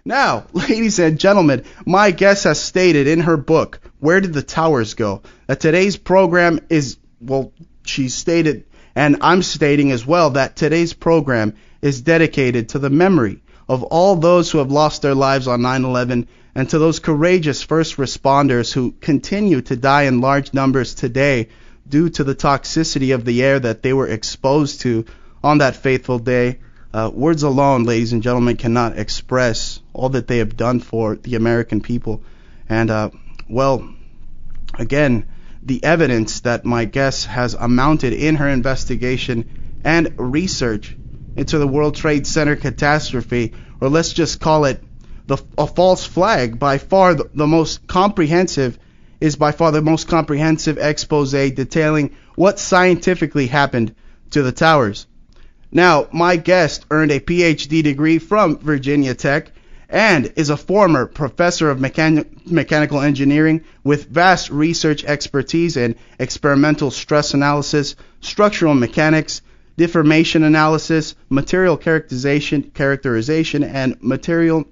Now, ladies and gentlemen, my guest has stated in her book, Where Did the Towers Go?, that today's program is, well, she stated, and I'm stating as well, that today's program is dedicated to the memory of all those who have lost their lives on 9/11 and to those courageous first responders who continue to die in large numbers today due to the toxicity of the air that they were exposed to on that fateful day. Words alone, ladies and gentlemen, cannot express all that they have done for the American people. And, well, again, the evidence that my guest has amounted in her investigation and research into the World Trade Center catastrophe, or let's just call it a false flag, by far the most comprehensive expose detailing what scientifically happened to the towers. Now, my guest earned a PhD degree from Virginia Tech and is a former professor of mechanical engineering with vast research expertise in experimental stress analysis, structural mechanics, deformation analysis, material characterization, and material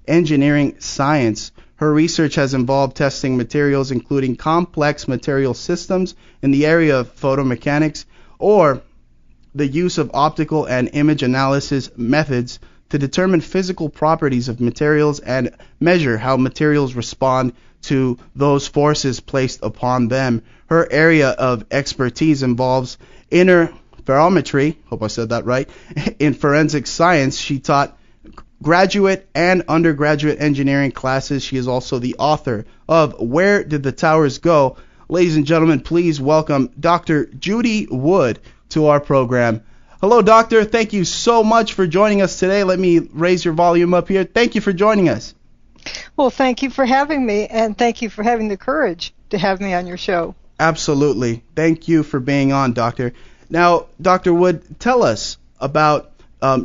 engineering science. Her research has involved testing materials including complex material systems in the area of photomechanics, or the use of optical and image analysis methods to determine physical properties of materials and measure how materials respond to those forces placed upon them. Her area of expertise involves interferometry, hope I said that right. In forensic science, she taught graduate and undergraduate engineering classes. She is also the author of Where Did the Towers Go? Ladies and gentlemen, please welcome Dr. Judy Wood to our program. Hello, doctor. Thank you so much for joining us today. Let me raise your volume up here. Thank you for joining us. Well, thank you for having me, and thank you for having the courage to have me on your show. Absolutely. Thank you for being on, doctor. Now, Dr. Wood, tell us about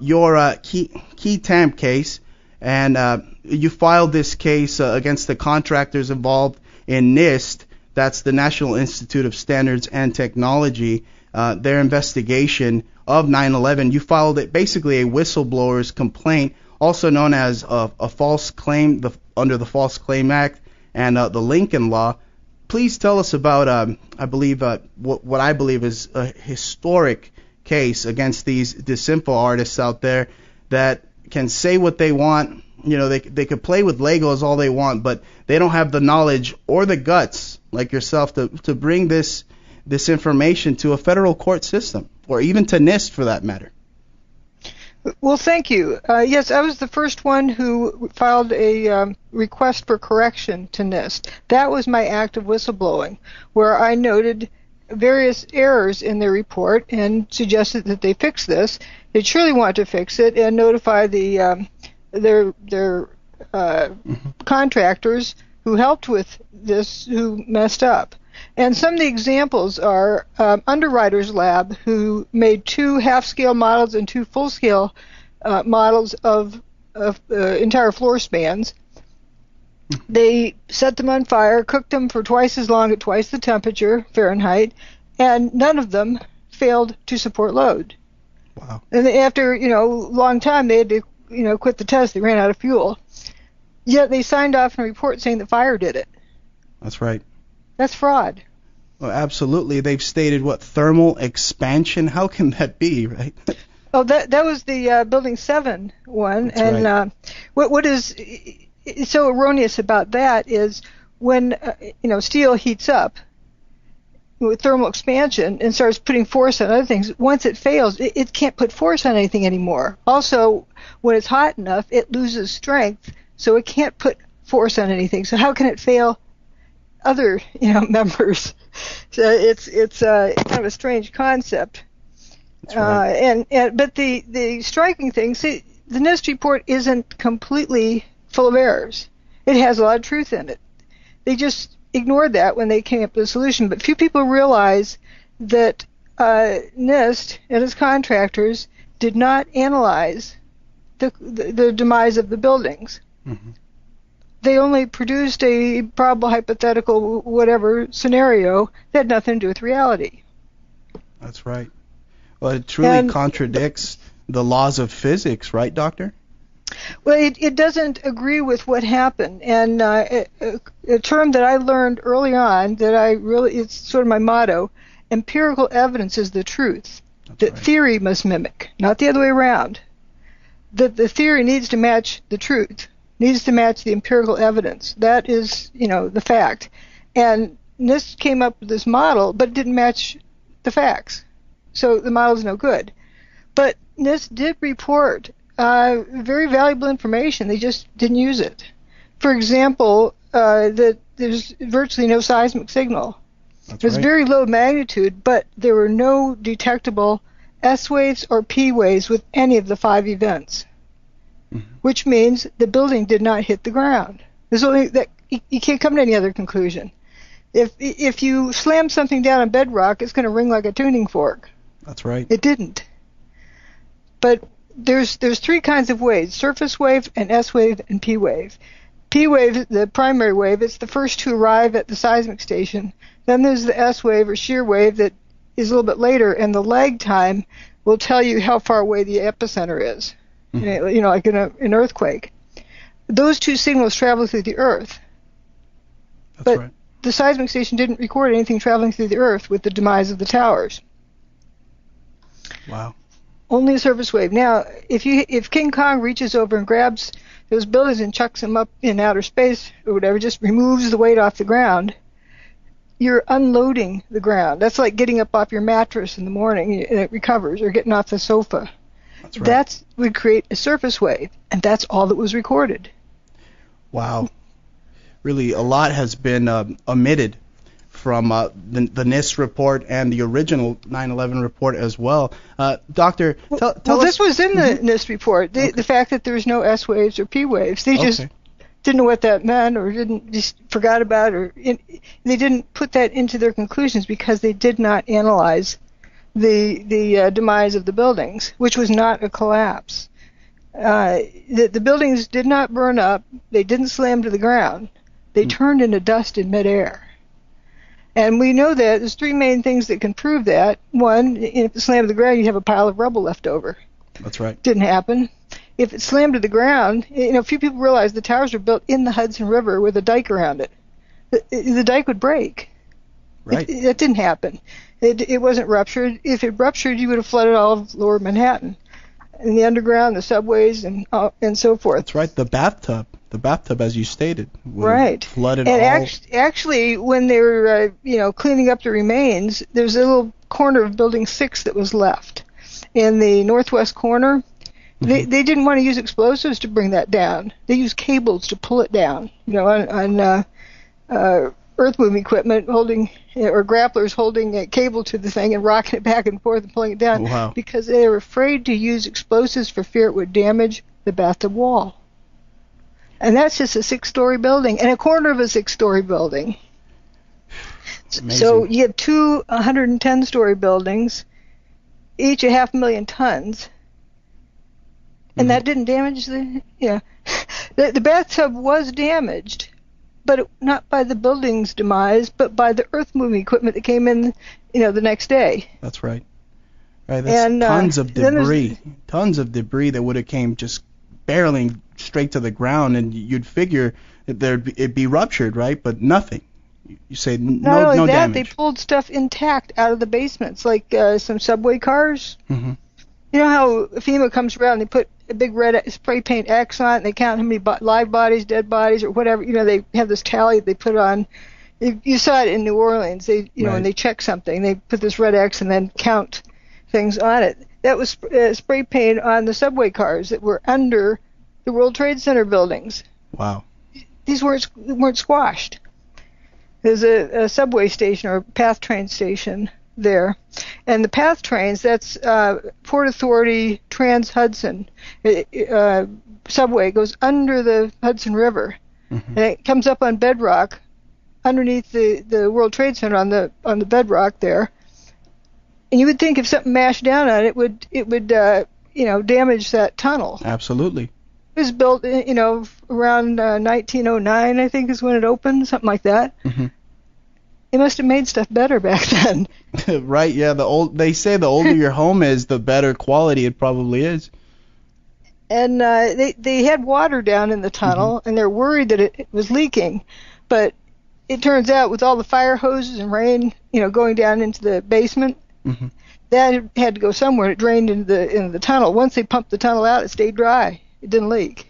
your key TAMP case, and you filed this case against the contractors involved in NIST, that's the National Institute of Standards and Technology, their investigation of 9/11. You filed it basically a whistleblower's complaint, also known as a false claim under the False Claim Act and the Lincoln Law. Please tell us about, what I believe is a historic case against these disinfo artists out there that can say what they want. You know, they could play with Legos all they want, but they don't have the knowledge or the guts, like yourself, to bring this information to a federal court system, or even to NIST for that matter. Well, thank you. Yes, I was the first one who filed a request for correction to NIST. That was my act of whistleblowing, where I noted various errors in their report and suggested that they fix this. They surely want to fix it and notify their contractors who helped with this, who messed up. And some of the examples are Underwriters Lab, who made 2 half-scale models and 2 full-scale models of entire floor spans. They set them on fire, cooked them for twice as long at twice the temperature, Fahrenheit, and none of them failed to support load. Wow. And after, a long time, they had to, quit the test. They ran out of fuel. Yet they signed off on a report saying that fire did it. That's right. That's fraud. Well, absolutely. They've stated thermal expansion. How can that be, right? Oh, that was the Building 7 one. That's and right. What is so erroneous about that is when steel heats up with thermal expansion and starts putting force on other things, once it fails, it can't put force on anything anymore. Also, when it's hot enough, it loses strength, so it can't put force on anything. So how can it fail other members? So it's kind of a strange concept. That's right. But the striking thing, see, the NIST report isn't completely full of errors. It has a lot of truth in it. They just ignored that when they came up with a solution. But few people realize that NIST and its contractors did not analyze the demise of the buildings. Mm-hmm. They only produced a probable, hypothetical, whatever scenario that had nothing to do with reality. That's right. Well, it truly contradicts the laws of physics, right, Doctor? Well, it doesn't agree with what happened. And a term that I learned early on that it's sort of my motto, empirical evidence is the truth. That right. Theory must mimic, not the other way around. That the theory needs to match the truth, needs to match the empirical evidence. That is, the fact. And NIST came up with this model, but it didn't match the facts. So the model's no good. But NIST did report very valuable information. They just didn't use it. For example, that there's virtually no seismic signal. It was very low magnitude, but there were no detectable S waves or P waves with any of the 5 events, which means the building did not hit the ground. There's only that you can't come to any other conclusion. If you slam something down on bedrock, it's going to ring like a tuning fork. That's right. It didn't. But there's 3 kinds of waves: surface wave, an S wave, and P wave. P wave, the primary wave, it's the first to arrive at the seismic station. Then there's the S wave or shear wave that is a little bit later, and the lag time will tell you how far away the epicenter is. Like in an earthquake. Those 2 signals travel through the Earth. That's right. The seismic station didn't record anything traveling through the Earth with the demise of the towers. Wow. Only a surface wave. Now, if King Kong reaches over and grabs those buildings and chucks them up in outer space or whatever, just removes the weight off the ground, you're unloading the ground. That's like getting up off your mattress in the morning and it recovers, or getting off the sofa. That's right. That would create a surface wave, and that's all that was recorded. Wow. Really, a lot has been omitted from the NIST report and the original 9/11 report as well. Doctor, tell us. This was in the NIST report, the fact that there's no S waves or P waves. They just didn't know what that meant, or just forgot about it, or they didn't put that into their conclusions because they did not analyze the demise of the buildings, which was not a collapse. The buildings did not burn up. They didn't slam to the ground. They turned into dust in midair. And we know that there's 3 main things that can prove that. One, if it slammed to the ground, you have a pile of rubble left over. That's right. Didn't happen. If it slammed to the ground, few people realize the towers were built in the Hudson River with a dike around it. The dike would break. Right. That didn't happen. It wasn't ruptured. If it ruptured, you would have flooded all of lower Manhattan, and the underground, the subways, and so forth. That's right. The bathtub, as you stated, right, flooded and all. Actually, when they were cleaning up the remains, there's a little corner of Building 6 that was left in the northwest corner. They didn't want to use explosives to bring that down. They used cables to pull it down. On earth-moving equipment holding, or grapplers holding a cable to the thing and rocking it back and forth and pulling it down. Wow. Because they were afraid to use explosives for fear it would damage the bathtub wall. And that's just a 6-story building and a corner of a 6-story building. Amazing. So you have 2 110-story buildings, each 500,000 tons. And that didn't damage the bathtub was damaged, but not by the building's demise, but by the earth-moving equipment that came in, the next day. That's right. Right. That's tons of debris that would have came just barreling straight to the ground, and you'd figure that it'd be ruptured, right? But nothing. You say Not only no that, damage. they pulled stuff intact out of the basements, like some subway cars. Mm-hmm. You know how FEMA comes around and they put a big red spray paint X on it, and they count how many live bodies, dead bodies, or whatever. They have this tally they put on. You saw it in New Orleans. They, when they check something, they put this red X and then count things on it. That was spray paint on the subway cars that were under the World Trade Center buildings. Wow. These weren't squashed. There's a subway station or PATH train station there. And the PATH trains, that's Port Authority Trans-Hudson subway, goes under the Hudson River. Mm-hmm. And it comes up on bedrock underneath the World Trade Center on the bedrock there. And you would think if something mashed down on it, it would damage that tunnel. Absolutely. It was built, around 1909, I think, is when it opened, something like that. Mm-hmm. They must have made stuff better back then. Right, yeah. They say the older your home is, the better quality it probably is. And they had water down in the tunnel, and they're worried that it was leaking. But it turns out with all the fire hoses and rain, going down into the basement, that had to go somewhere. It drained into the tunnel. Once they pumped the tunnel out, it stayed dry. It didn't leak.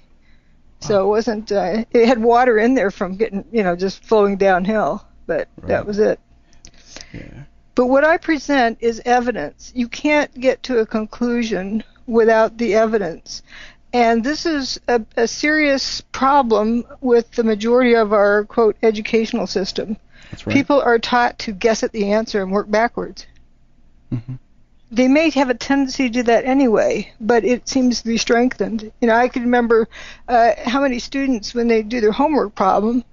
So it wasn't. It had water in there from getting, just flowing downhill. But that was it. Yeah. But what I present is evidence. You can't get to a conclusion without the evidence. And this is a serious problem with the majority of our, quote, educational system. That's right. People are taught to guess at the answer and work backwards. They may have a tendency to do that anyway, but it seems to be strengthened. I can remember how many students, when they do their homework problem,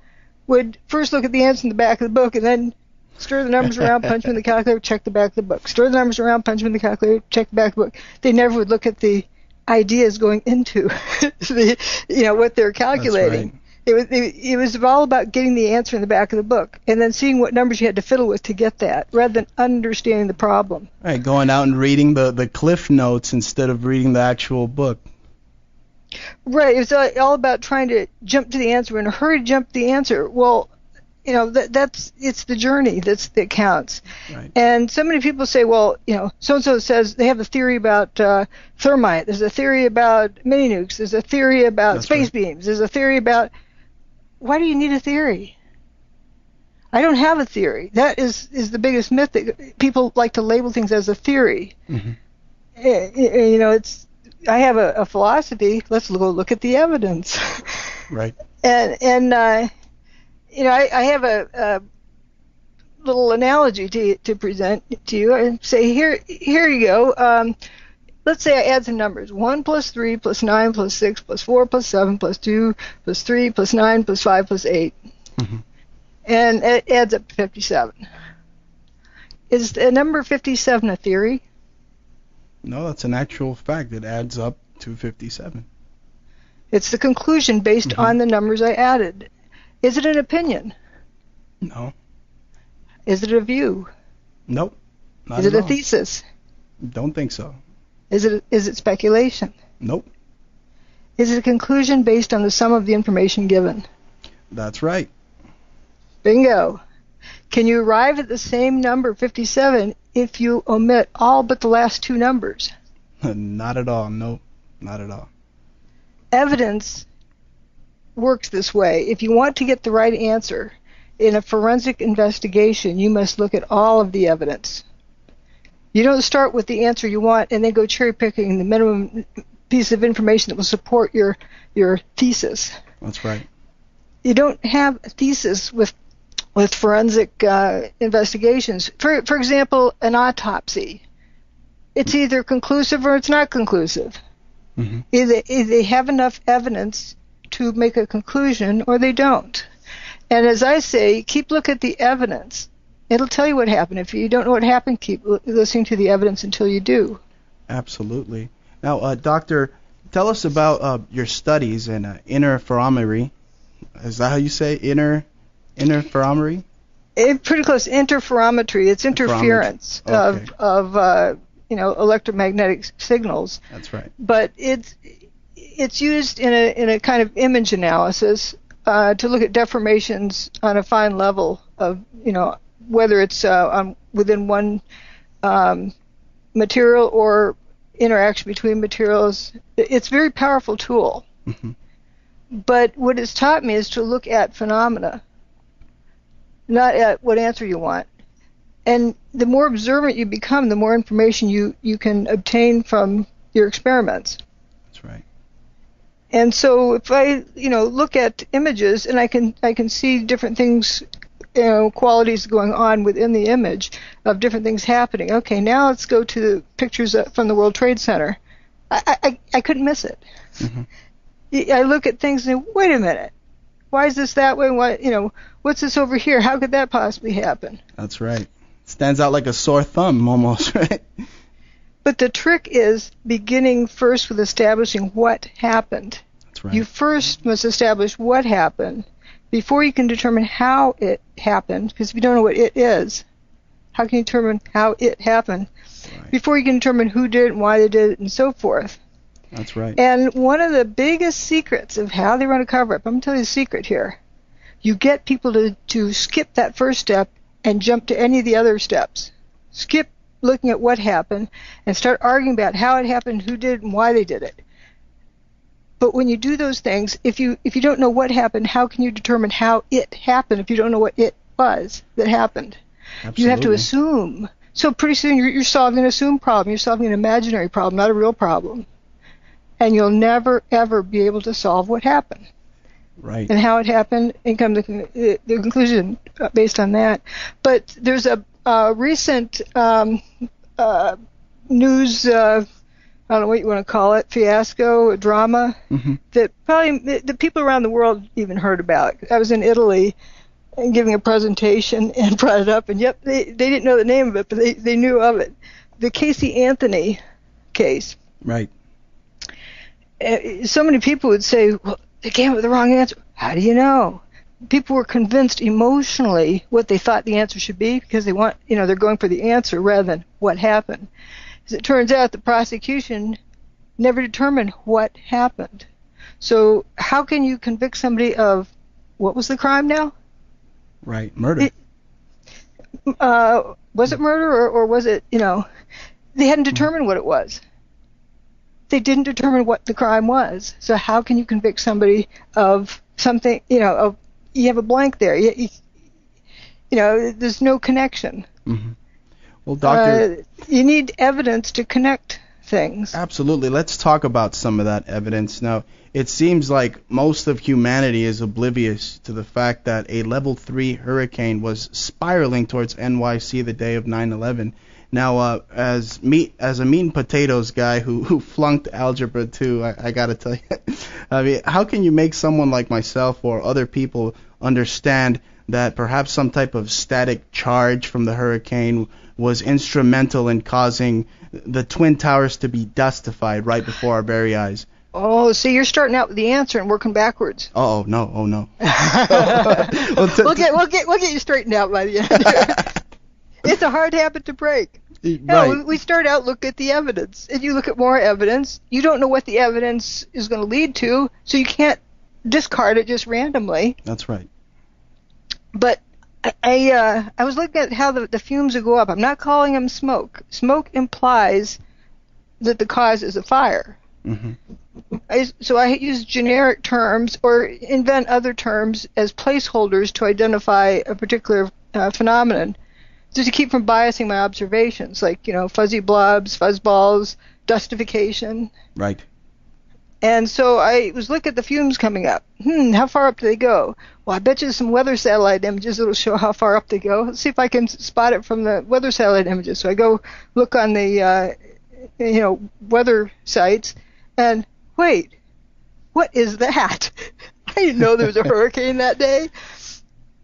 would first look at the answer in the back of the book and then stir the numbers around, punch them in the calculator, check the back of the book. Stir the numbers around, punch them in the calculator, check the back of the book. They never would look at the ideas going into what they're calculating. That's right. It was all about getting the answer in the back of the book and then seeing what numbers you had to fiddle with to get that, rather than understanding the problem. Right, going out and reading the cliff notes instead of reading the actual book. Right, it's all about trying to jump to the answer in a hurry to jump to the answer. Well, it's the journey that counts. Right. And so many people say, well, so-and-so says they have a theory about thermite. There's a theory about mini nukes. There's a theory about space beams. There's a theory about... Why do you need a theory? I don't have a theory. That is the biggest myth, that people like to label things as a theory. I have a philosophy. Let's go look at the evidence. Right. And I have a little analogy to present to you. I say, here you go. Let's say I add some numbers. 1 plus 3 plus 9 plus 6 plus 4 plus 7 plus 2 plus 3 plus 9 plus 5 plus 8. And it adds up to 57. Is the number 57 a theory? No, that's an actual fact. It adds up to 57. It's the conclusion based on the numbers I added. Is it an opinion? No. Is it a view? Nope. Not Is it at a all. thesis? Don't think so. Is it speculation? Nope. Is it a conclusion based on the sum of the information given? That's right. Bingo. Can you arrive at the same number, 57, if you omit all but the last two numbers? Not at all. Nope. Not at all. Evidence works this way. If you want to get the right answer in a forensic investigation, you must look at all of the evidence. You don't start with the answer you want and then go cherry-picking the minimum piece of information that will support your thesis. That's right. You don't have a thesis with forensic investigations. For example, an autopsy. It's either conclusive or it's not conclusive. Either they have enough evidence to make a conclusion or they don't. And as I say, keep looking at the evidence. It'll tell you what happened. If you don't know what happened, keep listening to the evidence until you do. Absolutely. Now, Doctor, tell us about your studies in interferometry. Is that how you say interferometry? Pretty close. Interferometry. It's interference of electromagnetic signals. That's right. But it's used in a kind of image analysis to look at deformations on a fine level of whether it's within one material or interaction between materials. It's a very powerful tool. But what it's taught me is to look at phenomena, not at what answer you want. And the more observant you become, the more information you can obtain from your experiments. That's right. And so if I look at images and I can see different things, qualities going on within the image of different things happening. Okay, now let's go to the pictures from the World Trade Center. I couldn't miss it. I look at things and say, wait a minute, why is this that way? Why, what's this over here? How could that possibly happen? That's right. Stands out like a sore thumb almost, right? But the trick is beginning first with establishing what happened. That's right. You first must establish what happened before you can determine how it happened, because if you don't know what it is, how can you determine how it happened? Right. Before you can determine who did it and why they did it and so forth. That's right. And one of the biggest secrets of how they run a cover-up, I'm going to tell you the secret here. You get people to skip that first step and jump to any of the other steps. Skip looking at what happened and start arguing about how it happened, who did it, and why they did it. But when you do those things, if you don't know what happened, how can you determine how it happened if you don't know what it was that happened? Absolutely. You have to assume. So pretty soon you're solving an assumed problem. You're solving an imaginary problem, not a real problem. And you'll never, ever be able to solve what happened. Right. And how it happened, and come to the conclusion based on that. But there's a recent news, I don't know what you want to call it, fiasco, a drama, that probably the people around the world even heard about. I was in Italy and giving a presentation and brought it up, and yep, they didn't know the name of it, but they knew of it. The Casey Anthony case. Right. So many people would say, well, they came up with the wrong answer. How do you know? People were convinced emotionally what they thought the answer should be because they're going for the answer rather than what happened. As it turns out, the prosecution never determined what happened. So how can you convict somebody of, what was the crime now? Right, murder. Was it murder or was it, they hadn't determined what it was. They didn't determine what the crime was. So how can you convict somebody of something, you have a blank there. There's no connection. Mm-hmm. Well, Doctor, you need evidence to connect things. Absolutely. Let's talk about some of that evidence. Now, it seems like most of humanity is oblivious to the fact that a level 3 hurricane was spiraling towards NYC the day of 9/11. Now, as a meat and potatoes guy who flunked Algebra 2, I got to tell you, I mean, how can you make someone like myself or other people understand that perhaps some type of static charge from the hurricane was instrumental in causing the Twin Towers to be dustified right before our very eyes? Oh, so you're starting out with the answer and working backwards. Oh no! We'll get you straightened out by the end. It's a hard habit to break. Right. No, we start out, look at the evidence. If you look at more evidence, you don't know what the evidence is going to lead to, so you can't discard it just randomly. That's right. But I was looking at how the fumes would go up. I'm not calling them smoke. Smoke implies that the cause is a fire. Mm-hmm. So I use generic terms or invent other terms as placeholders to identify a particular phenomenon, just to keep from biasing my observations, like, fuzzy blobs, fuzzballs, dustification. Right. And so I was looking at the fumes coming up. How far up do they go? Well, I bet you some weather satellite images that will show how far up they go. Let's see if I can spot it from the weather satellite images. So I go look on the, weather sites, and wait, what is that? I didn't know there was a hurricane that day.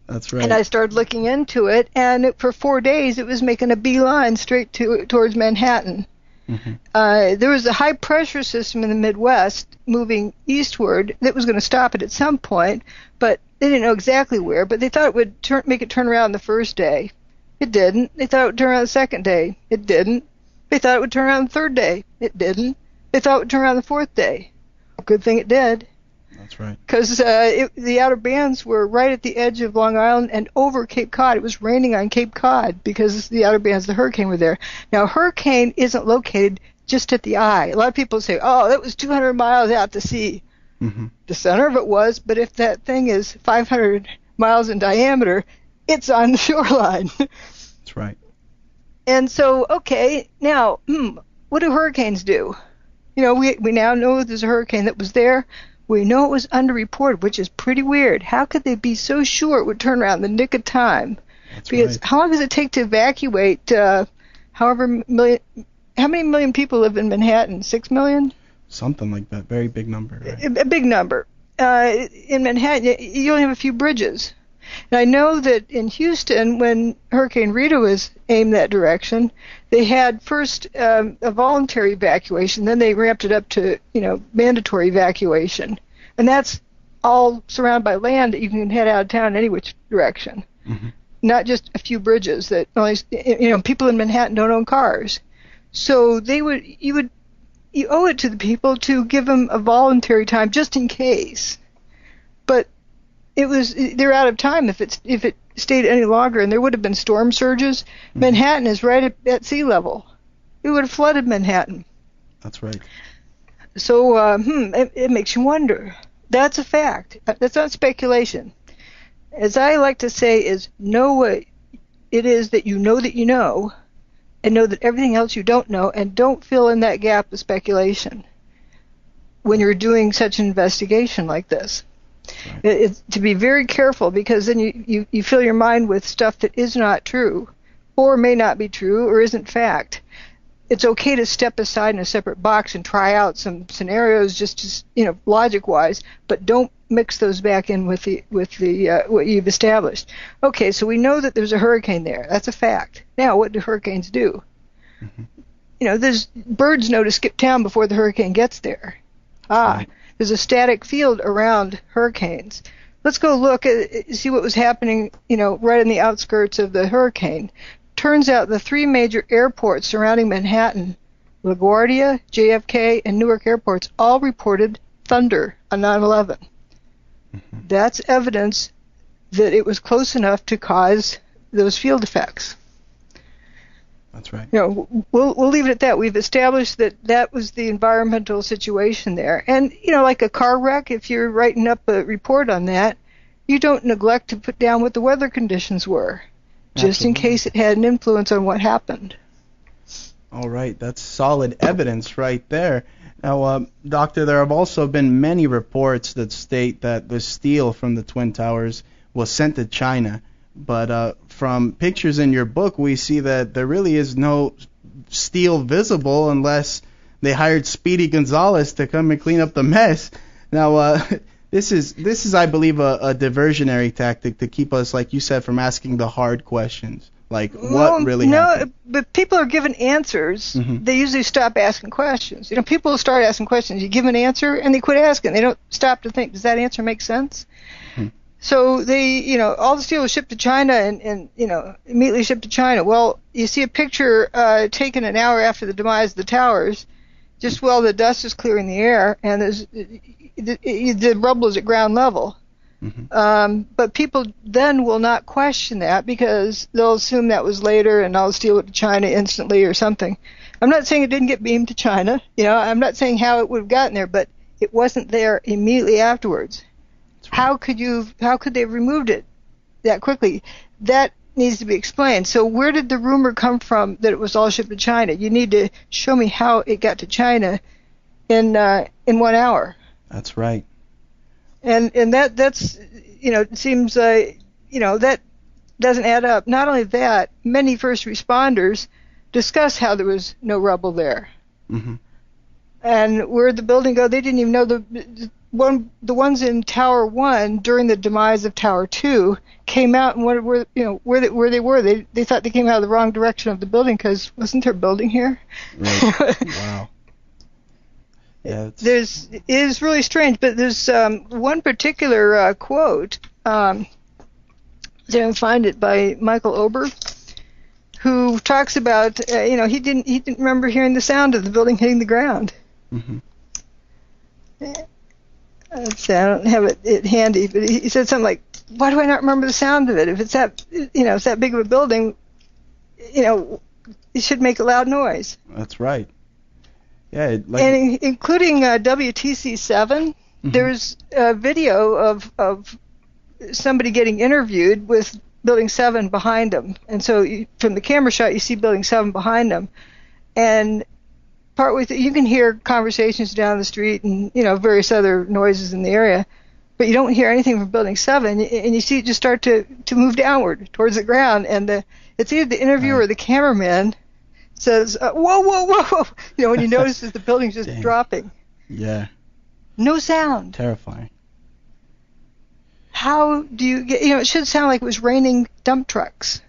That's right. And I started looking into it, and for 4 days it was making a beeline straight towards Manhattan. Mm-hmm. There was a high-pressure system in the Midwest moving eastward that was going to stop it at some point, but they didn't know exactly where. But they thought it would make it turn around the first day. It didn't. They thought it would turn around the second day. It didn't. They thought it would turn around the third day. It didn't. They thought it would turn around the fourth day. Good thing it did. That's right. Because the outer bands were right at the edge of Long Island and over Cape Cod. It was raining on Cape Cod because the outer bands of the hurricane were there. Now, a hurricane isn't located just at the eye. A lot of people say, oh, that was 200 miles out to sea. Mm-hmm. The center of it was, but if that thing is 500 miles in diameter, it's on the shoreline. That's right. And so, okay, now, what do hurricanes do? We now know there's a hurricane that was there. We know it was underreported, which is pretty weird. How could they be so sure it would turn around in the nick of time? That's because right. How long does it take to evacuate how many million people live in Manhattan? 6 million? Something like that. Very big number. Right? A big number. In Manhattan, you only have a few bridges. And I know that in Houston, when Hurricane Rita was aimed that direction, they had first a voluntary evacuation, then they ramped it up to, mandatory evacuation. And that's all surrounded by land that you can head out of town any which direction. Mm-hmm. Not just a few bridges that only, people in Manhattan don't own cars. So you would you owe it to the people to give them a voluntary time just in case. But they're out of time if it stayed any longer, and there would have been storm surges. Manhattan is right at sea level. It would have flooded Manhattan. That's right. So it makes you wonder. That's a fact. That's not speculation. As I like to say, is know what it is that you know, and know that everything else you don't know, and don't fill in that gap with speculation when you're doing such an investigation like this. Right. It's to be very careful, because then you fill your mind with stuff that is not true, or may not be true, or isn't fact. It's okay to step aside in a separate box and try out some scenarios, just logic-wise, but don't mix those back in with the what you've established. Okay, so we know that there's a hurricane there. That's a fact. Now, what do hurricanes do? There's birds know to skip town before the hurricane gets there. Right. There's a static field around hurricanes. Let's go look at see what was happening, right in the outskirts of the hurricane. Turns out the three major airports surrounding Manhattan, LaGuardia, JFK, and Newark airports, all reported thunder on 9/11. That's evidence that it was close enough to cause those field effects. That's right. We'll leave it at that. We've established that was the environmental situation there. And, like a car wreck, if you're writing up a report on that, you don't neglect to put down what the weather conditions were, just in case it had an influence on what happened. All right. That's solid evidence right there. Now, Doctor, there have also been many reports that state that the steel from the Twin Towers was sent to China. But from pictures in your book, we see that there really is no steel visible unless they hired Speedy Gonzalez to come and clean up the mess. Now, this is, I believe, a diversionary tactic to keep us, like you said, from asking the hard questions. Like, what really happened? No, but people are given answers. They usually stop asking questions. People start asking questions. You give an answer, and they quit asking. They don't stop to think, does that answer make sense? So they, all the steel was shipped to China and immediately shipped to China. Well, you see a picture taken an hour after the demise of the towers, just while the dust is clearing the air, and the rubble is at ground level. But people then will not question that, because they'll assume that was later and I'll steal it to China instantly or something. I'm not saying it didn't get beamed to China. I'm not saying how it would have gotten there, but it wasn't there immediately afterwards. How could they have removed it that quickly? That needs to be explained. So where did the rumor come from that it was all shipped to China? You need to show me how it got to China in 1 hour. That's right. And that's it seems that doesn't add up. Not only that, many first responders discuss how there was no rubble there. And where'd the building go? They didn't even know the ones in Tower 1 during the demise of Tower 2 came out and where they were. They thought they came out of the wrong direction of the building, because wasn't there a building here? Right. Wow. Yeah, it is really strange, but there's one particular quote. I didn't find it, by Michael Ober, who talks about he didn't remember hearing the sound of the building hitting the ground. I don't have it handy, but he said something like, "Why do I not remember the sound of it? If it's that it's that big of a building, it should make a loud noise." That's right. Yeah, and including WTC7, there's a video of somebody getting interviewed with Building 7 behind them, and so from the camera shot you see Building 7 behind them, and partway through you can hear conversations down the street and various other noises in the area, but you don't hear anything from Building 7, and you see it just start to move downward towards the ground, and it's either the interviewer or the cameraman says, whoa, whoa, whoa, when he notices the building's just dropping. Yeah. No sound. Terrifying. How do you get, it should sound like it was raining dump trucks.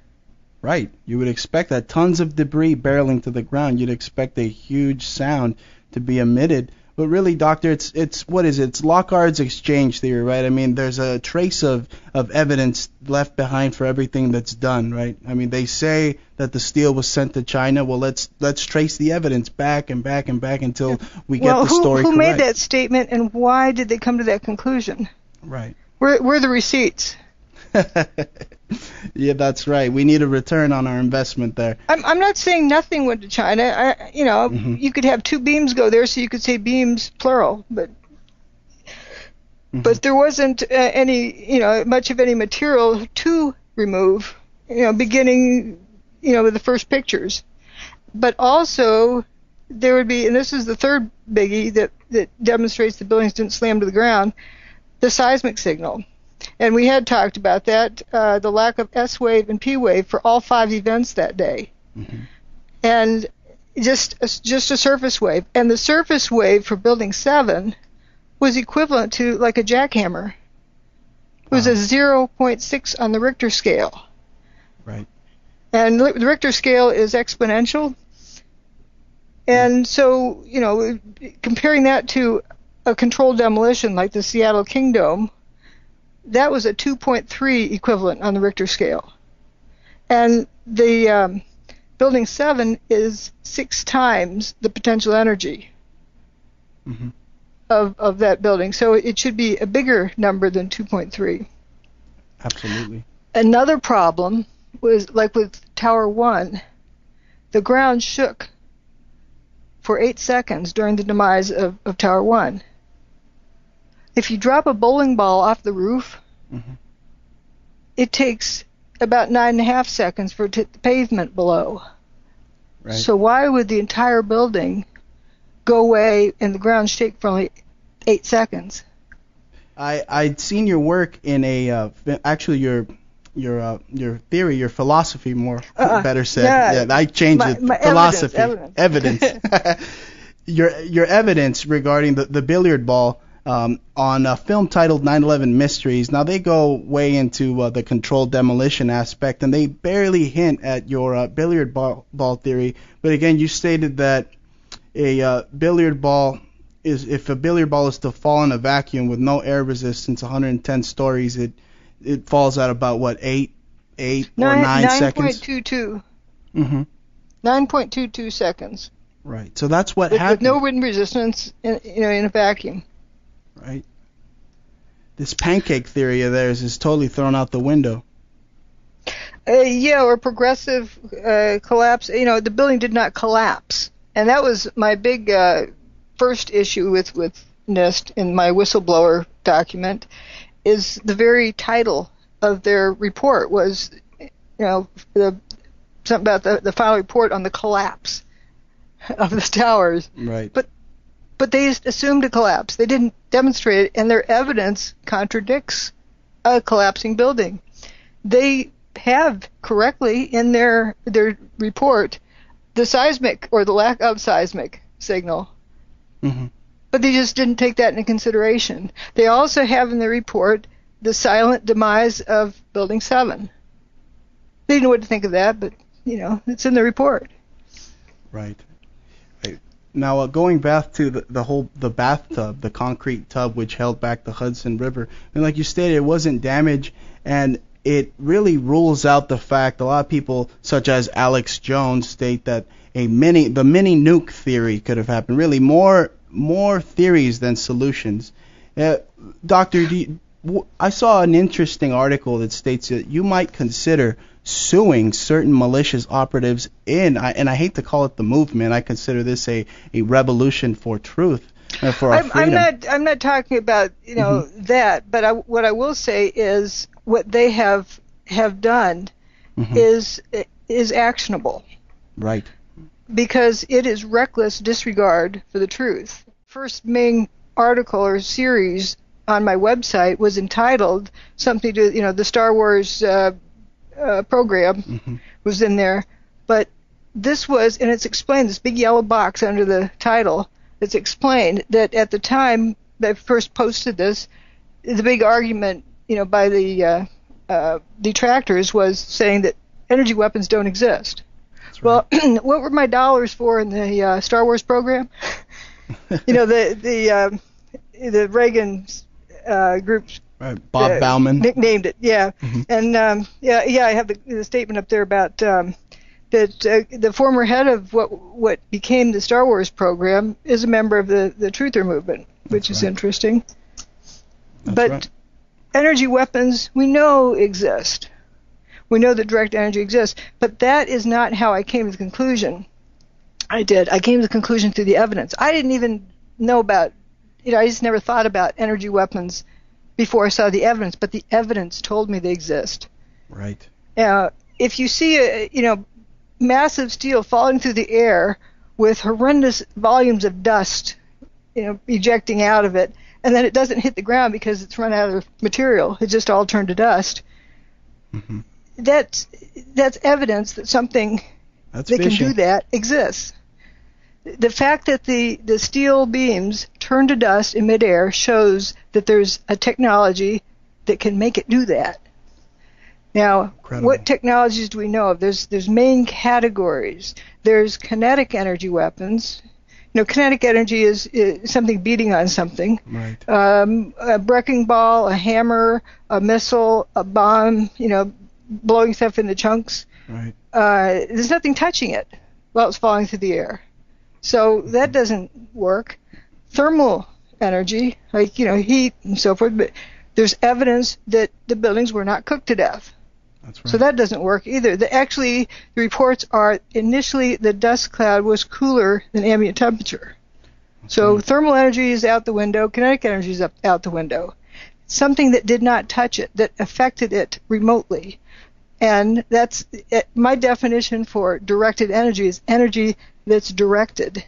Right. You would expect that tons of debris barreling to the ground. You'd expect a huge sound to be emitted But really, Doctor, it's what is it? It's Locard's exchange theory, right? I mean, there's a trace of evidence left behind for everything that's done, right? I mean, they say that the steel was sent to China. Well, let's trace the evidence back and back and back until we get the story correct. Who made that statement, and why did they come to that conclusion? Right. Where are the receipts? Yeah, that's right. We need a return on our investment there. I'm not saying nothing went to China. You could have two beams go there, so you could say beams plural, but there wasn't any, much of any material to remove, beginning, with the first pictures. But also, there would be, and this is the third biggie that demonstrates the buildings didn't slam to the ground, the seismic signal. And we had talked about that, the lack of S wave and P wave for all 5 events that day. And just a surface wave. And the surface wave for Building 7 was equivalent to like a jackhammer. It was a 0.6 on the Richter scale. Right. And the Richter scale is exponential. And so, comparing that to a controlled demolition like the Seattle Kingdom, that was a 2.3 equivalent on the Richter scale. And the Building 7 is 6 times the potential energy of that building. So it should be a bigger number than 2.3. Absolutely. Another problem was, like with Tower 1, the ground shook for 8 seconds during the demise of Tower 1. If you drop a bowling ball off the roof, it takes about 9.5 seconds for it to hit the pavement below. Right. So why would the entire building go away and the ground shake for only 8 seconds? I'd seen your work in actually your theory, your philosophy, better said. Yeah, I changed it. Philosophy, evidence. Your evidence regarding the billiard ball on a film titled 9/11 Mysteries. Now they go way into the controlled demolition aspect, and they barely hint at your billiard ball theory. But again, you stated that a billiard ball if a billiard ball is to fall in a vacuum with no air resistance, 110 stories, it falls at about what, 8 or 9 seconds? 9.22. 9.22 seconds. Right. So that's what happened. With no wind resistance in a vacuum. Right. This pancake theory of theirs is totally thrown out the window. Or progressive collapse. The building did not collapse. And that was my big first issue with NIST in my whistleblower document, is the very title of their report was, something about the final report on the collapse of the towers. Right. But they assumed a collapse. They didn't demonstrate it, and their evidence contradicts a collapsing building. They have correctly in their report the seismic or the lack of seismic signal. But they just didn't take that into consideration. They also have in the report the silent demise of Building 7. They didn't know what to think of that, but, it's in the report. Right. Now, going back to the bathtub, the concrete tub which held back the Hudson River, and like you stated, it wasn't damaged, and it really rules out the fact a lot of people, such as Alex Jones, state that the mini nuke theory could have happened. Really, more theories than solutions. Doctor, I saw an interesting article that states that you might consider suing certain malicious operatives and I hate to call it the movement. I consider this a revolution for truth, for our freedom. I'm not talking about that, but what I will say is what they have done is actionable. Right. Because it is reckless disregard for the truth. First main article or series on my website was entitled something to, the Star Wars program was in there. But this was, and it's explained, this big yellow box under the title, it's explained that at the time that I first posted this, the big argument, by the detractors was saying that energy weapons don't exist. Well, what were my dollars for in the Star Wars program? The Reagan group. Right. Bob Bauman nicknamed it. Yeah. Mm-hmm. And I have the statement up there about that the former head of what became the Star Wars program is a member of the Truther movement, which is interesting. But energy weapons we know exist. We know that direct energy exists, but that is not how I came to the conclusion. I came to the conclusion through the evidence. I didn't even know about, I just never thought about energy weapons before I saw the evidence, but the evidence told me they exist. Right. If you see massive steel falling through the air with horrendous volumes of dust, ejecting out of it, and then it doesn't hit the ground because it's run out of material, it just all turned to dust. Mm-hmm. That's evidence that something that can do that exists. The fact that the steel beams turn to dust in midair shows that there's a technology that can make it do that. Now, what technologies do we know of? There's main categories. There's kinetic energy weapons. Kinetic energy is something beating on something. Right. A wrecking ball, a hammer, a missile, a bomb, blowing stuff into chunks. Right. There's nothing touching it while it's falling through the air. So that doesn't work. Thermal energy, like, heat and so forth, but there's evidence that the buildings were not cooked to death. That's right. So that doesn't work either. The reports are initially the dust cloud was cooler than ambient temperature. So thermal energy is out the window, kinetic energy is out the window. Something that did not touch it, that affected it remotely. And that's my definition for directed energy is energy that's directed.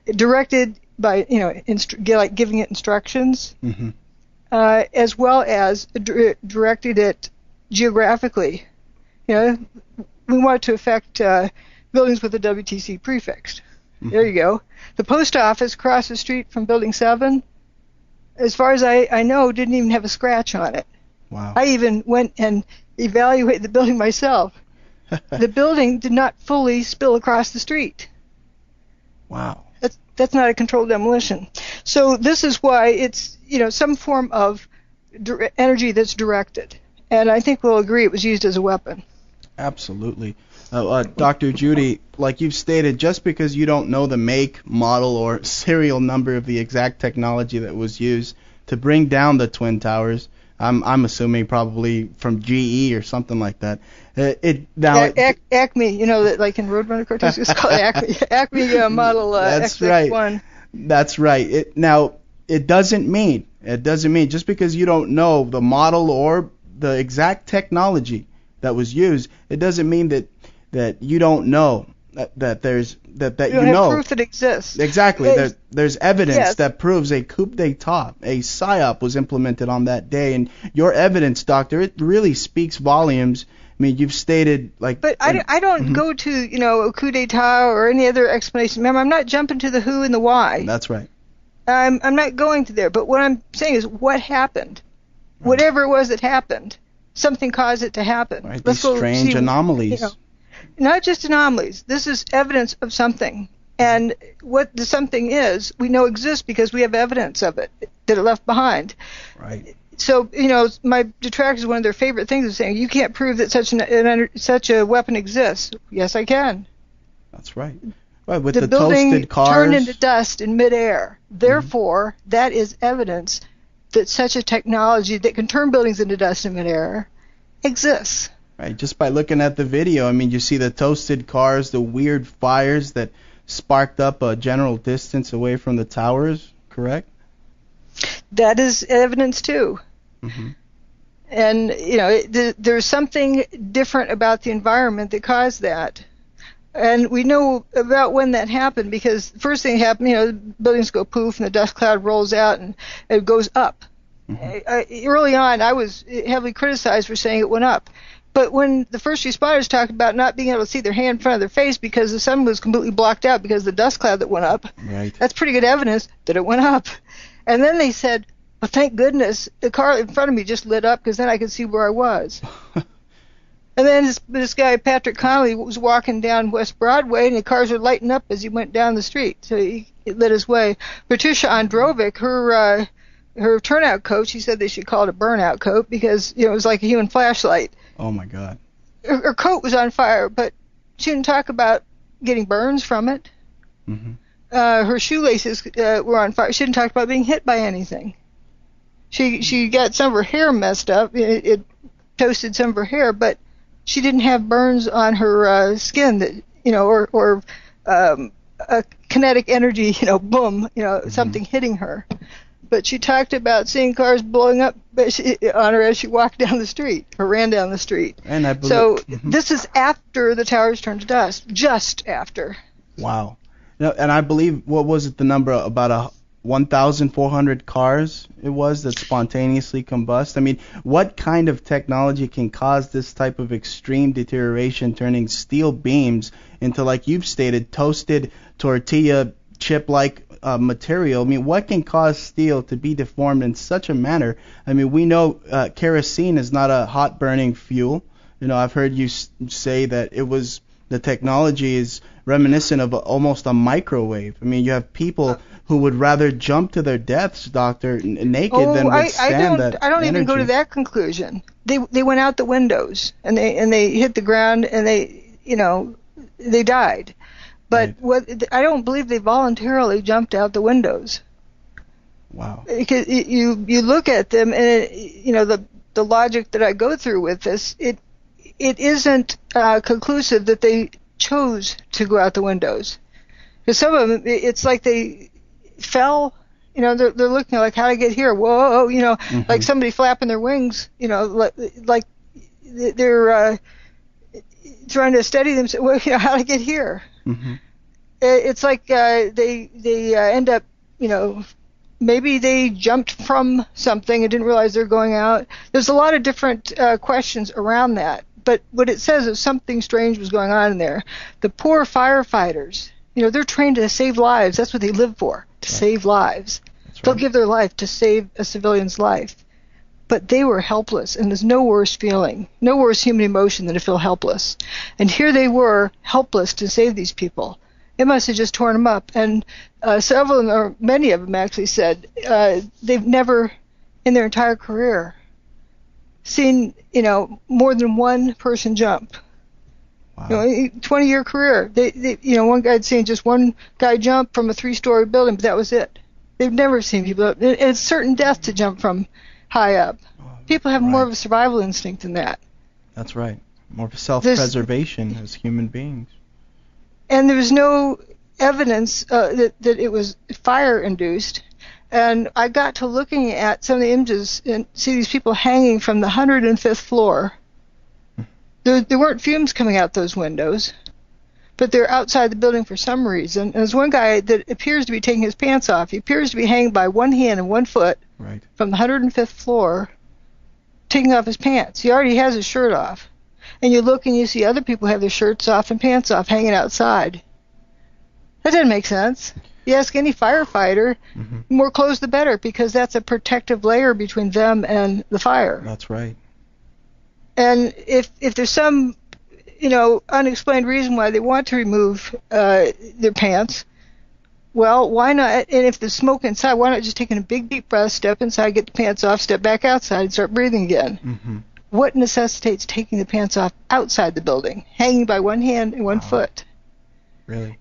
Directed by, like giving it instructions, mm-hmm. As well as directed it geographically. We want to affect buildings with a WTC prefix. Mm-hmm. There you go. The post office across the street from Building 7, as far as I know, didn't even have a scratch on it. Wow. I even went and evaluated the building myself. The building did not fully spill across the street. Wow. That's not a controlled demolition. So this is why it's, some form of energy that's directed. And I think we'll agree it was used as a weapon. Absolutely. Dr. Judy, like you've stated, just because you don't know the make, model, or serial number of the exact technology that was used to bring down the Twin Towers, I'm assuming probably from GE or something like that. Acme, like in Roadrunner cartoons, it's called Acme. Acme model That's XX1. Right. That's right. It doesn't mean just because you don't know the model or the exact technology that was used, it doesn't mean that you don't know that there's that you don't know. Have proof that exists. Exactly. There's evidence that proves a coup d'état, a psyop was implemented on that day, and your evidence, doctor, it really speaks volumes. I mean, you've stated like. But I don't mm-hmm. go to a coup d'état or any other explanation. Remember, I'm not jumping to the who and the why. That's right. I'm not going to there. But what I'm saying is what happened. Right. Whatever it was that happened, something caused it to happen. Right. These strange anomalies. Not just anomalies. This is evidence of something. And what the something is, we know exists because we have evidence of it that it left behind. Right. So, my detractors, one of their favorite things is saying, you can't prove that such a weapon exists. Yes, I can. That's right. Right, with the building toasted cars turned into dust in midair. Therefore, mm-hmm. that is evidence that such a technology that can turn buildings into dust in midair exists. Right, just by looking at the video, I mean, you see the toasted cars, the weird fires that sparked up a general distance away from the towers, correct? That is evidence too. Mm-hmm. And, there's something different about the environment that caused that. And we know about when that happened because the first thing happened, buildings go poof and the dust cloud rolls out and it goes up. Mm-hmm. Early on, I was heavily criticized for saying it went up. But when the first responders talked about not being able to see their hand in front of their face because the sun was completely blocked out because of the dust cloud that went up, right. That's pretty good evidence that it went up. And then they said, well, thank goodness the car in front of me just lit up because then I could see where I was. And then this guy, Patrick Connolly, was walking down West Broadway, and the cars were lighting up as he went down the street. So he lit his way. Patricia Androvic, her turnout coach, he said they should call it a burnout coat because it was like a human flashlight. Oh, my God. Her coat was on fire, but she didn't talk about getting burns from it. Mm-hmm. Her shoelaces were on fire. She didn't talk about being hit by anything. She got some of her hair messed up. It toasted some of her hair, but she didn't have burns on her skin that or a kinetic energy, boom, something hitting her. But she talked about seeing cars blowing up on her as she walked down the street or ran down the street. And I believe, so this is after the towers turned to dust, just after. Wow. And I believe, what was it, the number, about 1,400 cars it was that spontaneously combust? I mean, what kind of technology can cause this type of extreme deterioration, turning steel beams into, like you've stated, toasted tortilla chip-like material? I mean, what can cause steel to be deformed in such a manner? I mean, we know kerosene is not a hot-burning fuel. I've heard you say that the technology is reminiscent of almost a microwave. I mean, you have people who would rather jump to their deaths, doctor, naked than withstand that I don't energy. even go to that conclusion. They went out the windows and they hit the ground and they died. But Right. I don't believe they voluntarily jumped out the windows. Wow. Because you look at them and the logic that I go through with this, it isn't conclusive that they chose to go out the windows. Because some of them, it's like they fell. They're looking like, how to get here? Whoa, like somebody flapping their wings. Like they're trying to steady themselves. Well, how to get here? Mm-hmm. It's like they end up, maybe they jumped from something and didn't realize they're going out. There's a lot of different questions around that. But what it says is something strange was going on in there. The poor firefighters, they're trained to save lives. That's what they live for, to save lives. That's They'll right. give their life to save a civilian's life. But they were helpless, and there's no worse feeling, no worse human emotion than to feel helpless. And here they were, helpless to save these people. It must have just torn them up. And several of them, or many of them actually said, they've never, in their entire career, seen, more than one person jump. Wow. 20-year career. They one guy had seen just one guy jump from a 3-story building, but that was it. They've never seen people. It's certain death to jump from high up. People have more of a survival instinct than that. That's right. More self-preservation as human beings. And there was no evidence that it was fire-induced. And I got to looking at some of the images and see these people hanging from the 105th floor. There weren't fumes coming out those windows, but they're outside the building for some reason. And there's one guy that appears to be taking his pants off. He appears to be hanging by one hand and one foot from the 105th floor, taking off his pants. He already has his shirt off. And you look and you see other people have their shirts off and pants off hanging outside. That doesn't make sense. You ask any firefighter, more clothes the better, because that's a protective layer between them and the fire. That's right. And if there's some, unexplained reason why they want to remove their pants, well, why not? And if there's smoke inside, why not just take a big deep breath, step inside, get the pants off, step back outside, and start breathing again? Mm-hmm. What necessitates taking the pants off outside the building, hanging by one hand and one foot? Really?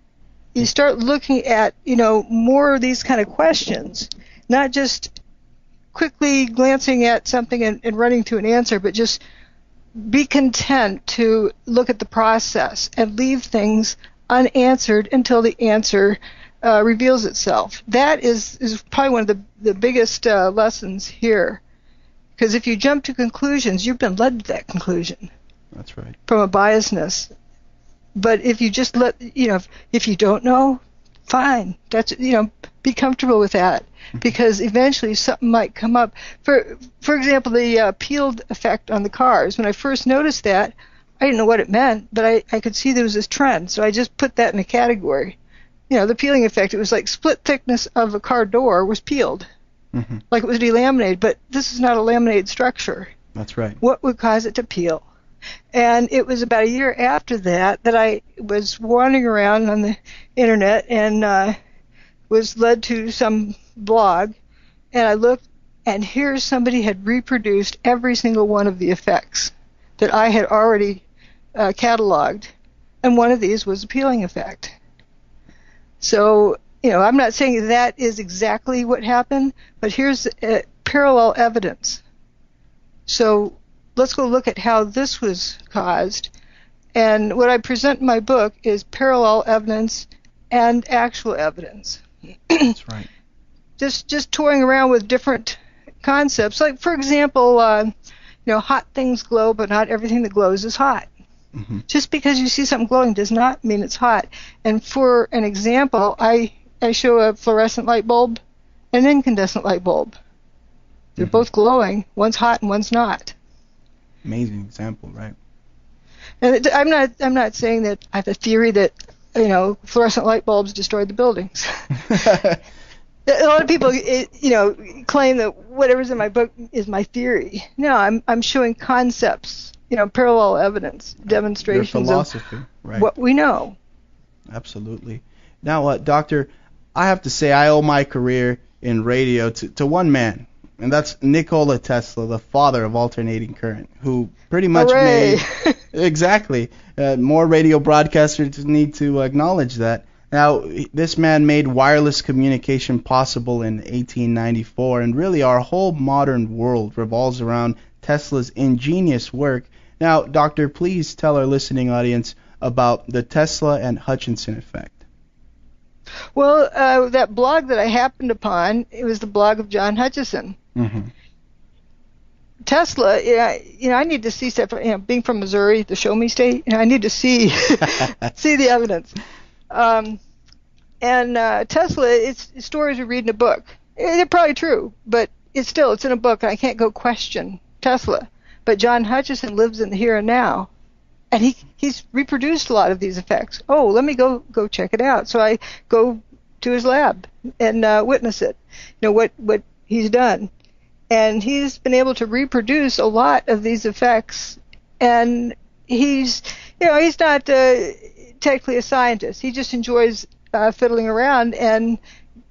You start looking at, more of these kind of questions, not just quickly glancing at something and running to an answer, but just be content to look at the process and leave things unanswered until the answer reveals itself. That is probably one of the biggest lessons here. Because if you jump to conclusions, you've been led to that conclusion. That's right. From a biasness. But if you just if you don't know, fine. That's, be comfortable with that. Because eventually something might come up. For example, the peeled effect on the cars. When I first noticed that, I didn't know what it meant, but I could see there was this trend. So I just put that in a category. The peeling effect, it was like split thickness of a car door was peeled. Mm-hmm. Like it was delaminated, but this is not a laminated structure. That's right. What would cause it to peel? And it was about a year after that I was wandering around on the internet and was led to some blog, and I looked, and here somebody had reproduced every single one of the effects that I had already cataloged, and one of these was a peeling effect. So, I'm not saying that is exactly what happened, but here's parallel evidence. So let's go look at how this was caused. And what I present in my book is parallel evidence and actual evidence. That's right. Just toying around with different concepts. Like, for example, hot things glow, but not everything that glows is hot. Mm-hmm. Just because you see something glowing does not mean it's hot. And for an example, I show a fluorescent light bulb and an incandescent light bulb. They're both glowing. One's hot and one's not. Amazing example, right? And I'm not saying that I have a theory that fluorescent light bulbs destroyed the buildings. A lot of people, claim that whatever's in my book is my theory. No, I'm showing concepts, parallel evidence, demonstrations of right. What we know. Absolutely. Now, Doctor, I have to say I owe my career in radio to one man, and that's Nikola Tesla, the father of alternating current, who pretty much made exactly. More radio broadcasters need to acknowledge that. Now, this man made wireless communication possible in 1894, and really our whole modern world revolves around Tesla's ingenious work. Now, Doctor, please tell our listening audience about the Tesla and Hutchinson effect. Well, that blog that I happened upon, it was the blog of John Hutchison. Mm-hmm. Tesla, I need to see stuff. Being from Missouri, the show me state, I need to see see the evidence. Tesla, it's stories we read in a book. They're probably true, but it's in a book, and I can't go question Tesla. But John Hutchison lives in the here and now, and he's reproduced a lot of these effects. Oh, let me go check it out. So I go to his lab and witness it. What he's done, and he's been able to reproduce a lot of these effects. And he's not technically a scientist. He just enjoys fiddling around and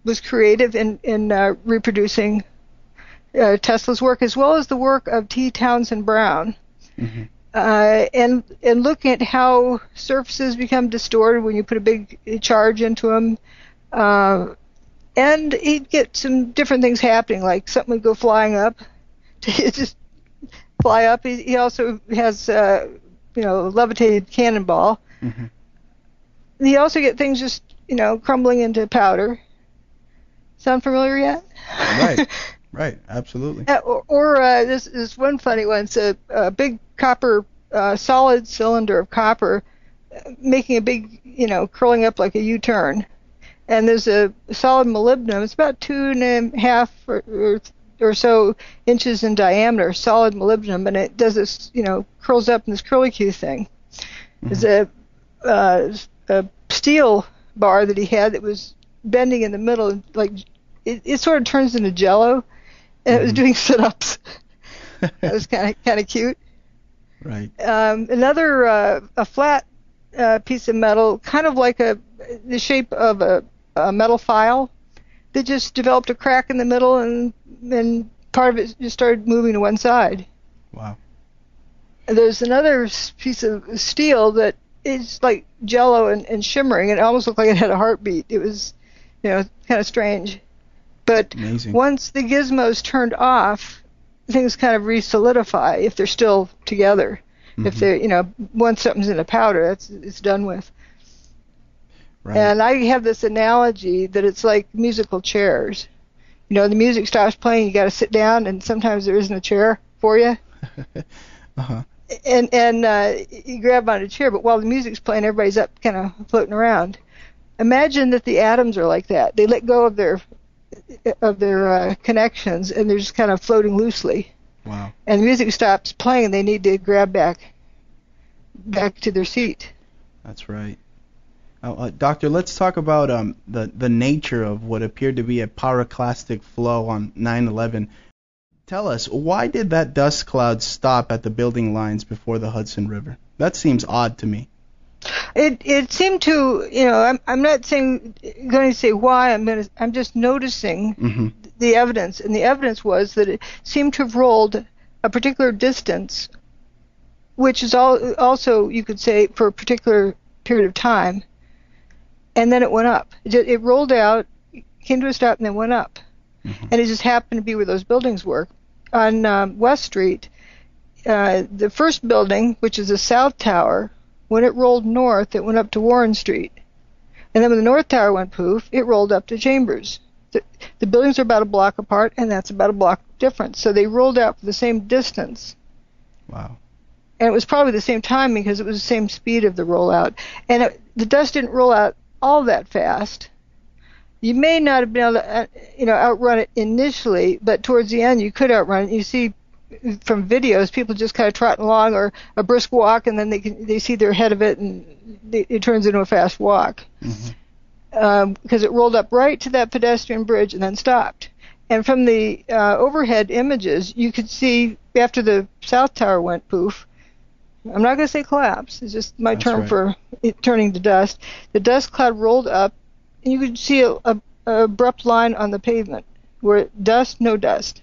was creative in reproducing Tesla's work, as well as the work of T. Townsend Brown. Mm-hmm. And looking at how surfaces become distorted when you put a big charge into them. And he'd get some different things happening, like something would go flying up. Just fly up. He also has, levitated cannonball. Mm-hmm. You also get things just, crumbling into powder. Sound familiar yet? Right, absolutely. Or this one funny one. It's a big copper, solid cylinder of copper, making a big, curling up like a U-turn. And there's a solid molybdenum. It's about 2.5 or so inches in diameter, solid molybdenum, and it does this, curls up in this curlicue thing. Mm-hmm. There's a steel bar that he had that was bending in the middle, like it sort of turns into jello, and it was doing sit-ups. That was kind of cute. Right. Another a flat piece of metal, kind of like the shape of a metal file, that just developed a crack in the middle, and part of it just started moving to one side. Wow. There's another piece of steel that is like jello and shimmering, and it almost looked like it had a heartbeat. It was, kind of strange. But amazing. Once the gizmo's turned off, things kind of re-solidify if they're still together. Mm-hmm. If they're, once something's in a powder, it's done with. Right. And I have this analogy that it's like musical chairs. The music stops playing, you got to sit down, and sometimes there isn't a chair for you. Uh-huh. And you grab on a chair, but while the music's playing, everybody's up kind of floating around. Imagine that the atoms are like that. They let go of their connections, and they're just kind of floating loosely. Wow. And the music stops playing, and they need to grab back to their seat. That's right. Doctor, let's talk about the nature of what appeared to be a pyroclastic flow on 9/11. Tell us, why did that dust cloud stop at the building lines before the Hudson River? That seems odd to me. It seemed to, I'm not going to say why. I'm just noticing the evidence, and the evidence was that it seemed to have rolled a particular distance, which is also, you could say, for a particular period of time, and then it went up. It rolled out, came to a stop, and then went up. And it just happened to be where those buildings were. On West Street, the first building, which is the South Tower, when it rolled north, it went up to Warren Street. And then when the North Tower went poof, it rolled up to Chambers. The buildings are about a block apart, and that's about a block difference. So they rolled out for the same distance. Wow. And it was probably the same time because it was the same speed of the rollout. And the dust didn't roll out all that fast. You may not have been able to, outrun it initially, but towards the end you could outrun it. You see from videos people just kind of trotting along, or a brisk walk, and then they see they're ahead of it, and it turns into a fast walk. Because it rolled up right to that pedestrian bridge and then stopped. And from the overhead images, you could see after the South Tower went poof, I'm not going to say collapse, it's just my term for it turning to dust. The dust cloud rolled up, and you could see a abrupt line on the pavement where dust, no dust.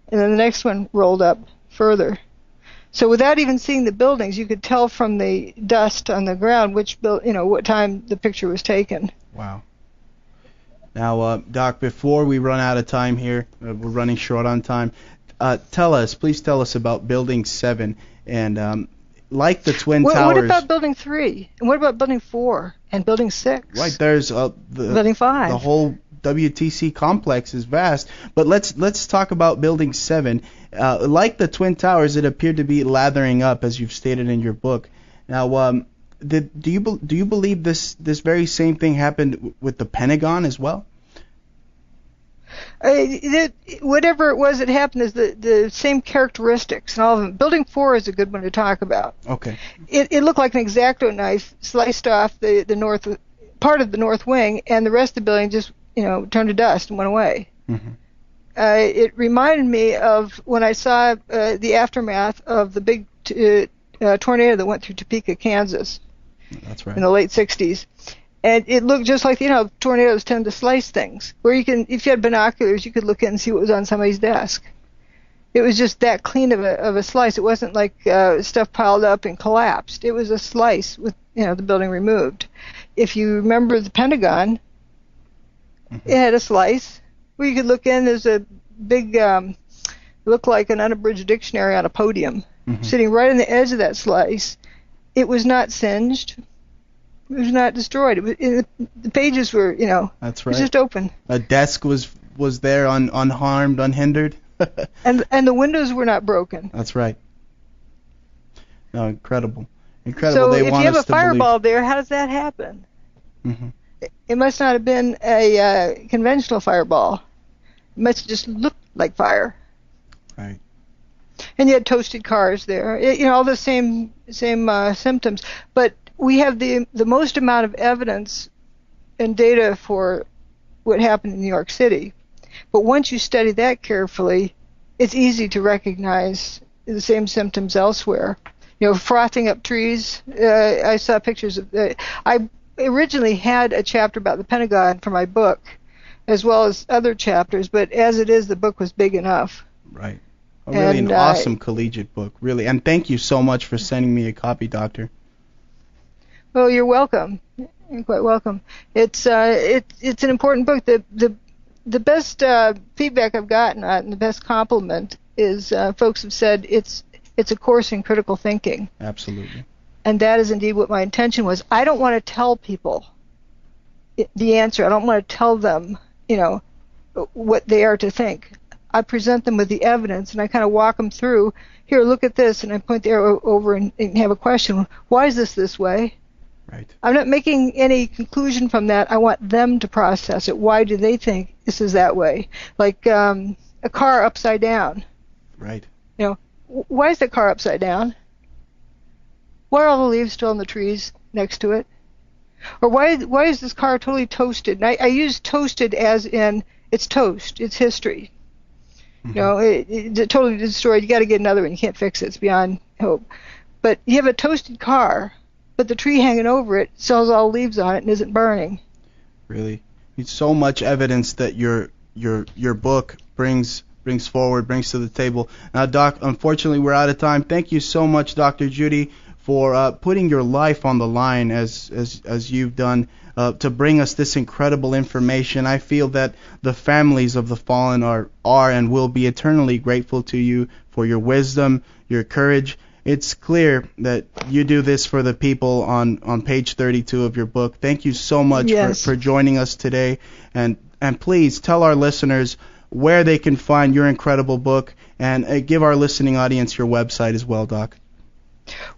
And then the next one rolled up further. So without even seeing the buildings, you could tell from the dust on the ground what time the picture was taken. Wow. Now, Doc, before we run out of time here, we're running short on time. Please tell us about Building 7, and like the Twin Towers. What about Building 3? And what about Building 4 and Building 6? Right, there's Building 5. The whole WTC complex is vast, but let's talk about Building 7. Like the Twin Towers, it appeared to be lathering up, as you've stated in your book. Now, do you believe this very same thing happened with the Pentagon as well? Whatever it was that happened is the same characteristics and all of them. Building 4 is a good one to talk about. Okay. It looked like an X-Acto knife sliced off the north part of the north wing, and the rest of the building just turned to dust and went away. It reminded me of when I saw the aftermath of the big tornado that went through Topeka, Kansas. That's right. In the late 60s. And it looked just like, tornadoes tend to slice things. Where if you had binoculars, you could look in and see what was on somebody's desk. It was just that clean of a slice. It wasn't like stuff piled up and collapsed. It was a slice with, the building removed. If you remember the Pentagon, it had a slice where you could look in. There's a big, looked like an unabridged dictionary on a podium, sitting right on the edge of that slice. It was not singed. It was not destroyed. The pages were, That's right. It was just open. A desk was there unharmed, unhindered. and the windows were not broken. That's right. No, incredible. So if you have a fireball there, how does that happen? It must not have been a conventional fireball. It must have just looked like fire. Right. And you had toasted cars there. All the same symptoms. But we have the most amount of evidence and data for what happened in New York City. But once you study that carefully, it's easy to recognize the same symptoms elsewhere. Frothing up trees. I saw pictures of I originally had a chapter about the Pentagon for my book, as well as other chapters, but as it is, the book was big enough. Right. Really an awesome collegiate book, really. And thank you so much for sending me a copy, Doctor. Well, you're welcome. You're quite welcome. It's an important book. The best feedback I've gotten and the best compliment is folks have said it's a course in critical thinking. Absolutely. And that is indeed what my intention was. I don't want to tell people the answer. I don't want to tell them, what they are to think. I present them with the evidence, and I kind of walk them through. Here, look at this, and I point the arrow over and have a question. Why is this way? Right. I'm not making any conclusion from that. I want them to process it. Why do they think this is that way? Like a car upside down. Right. Why is the car upside down? Why are all the leaves still on the trees next to it? Or why is this car totally toasted? And I use toasted as in it's toast. It's history. You know, it's totally destroyed. You got to get another one. You can't fix it. It's beyond hope. But you have a toasted car, but the tree hanging over it still has all leaves on it and isn't burning. Really, it's so much evidence that your book brings forward, brings to the table. Now, Doc, unfortunately, we're out of time. Thank you so much, Dr. Judy, for putting your life on the line as you've done to bring us this incredible information. I feel that the families of the fallen are and will be eternally grateful to you for your wisdom, your courage. It's clear that you do this for the people on page 32 of your book. Thank you so much for joining us today. And please tell our listeners where they can find your incredible book, and give our listening audience your website as well, Doc.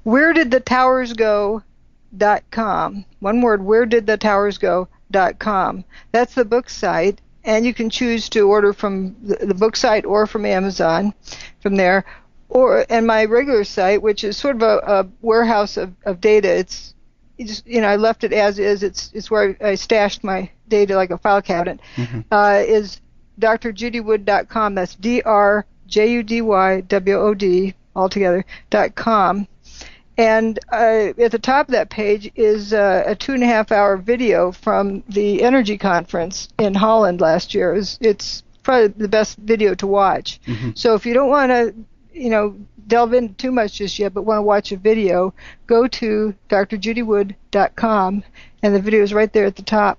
WhereDidTheTowersGo.com. One word, WhereDidTheTowersGo.com. That's the book site, and you can choose to order from the book site or from Amazon from there. And my regular site, which is sort of a warehouse of data. I left it as is. It's where I stashed my data like a file cabinet. Is drjudywood.com. That's DRJUDYWOD altogether .com. And at the top of that page is a 2.5-hour video from the Energy Conference in Holland last year. It's probably the best video to watch. So if you don't want to, delve into too much just yet, but want to watch a video, go to drjudywood.com, and the video is right there at the top.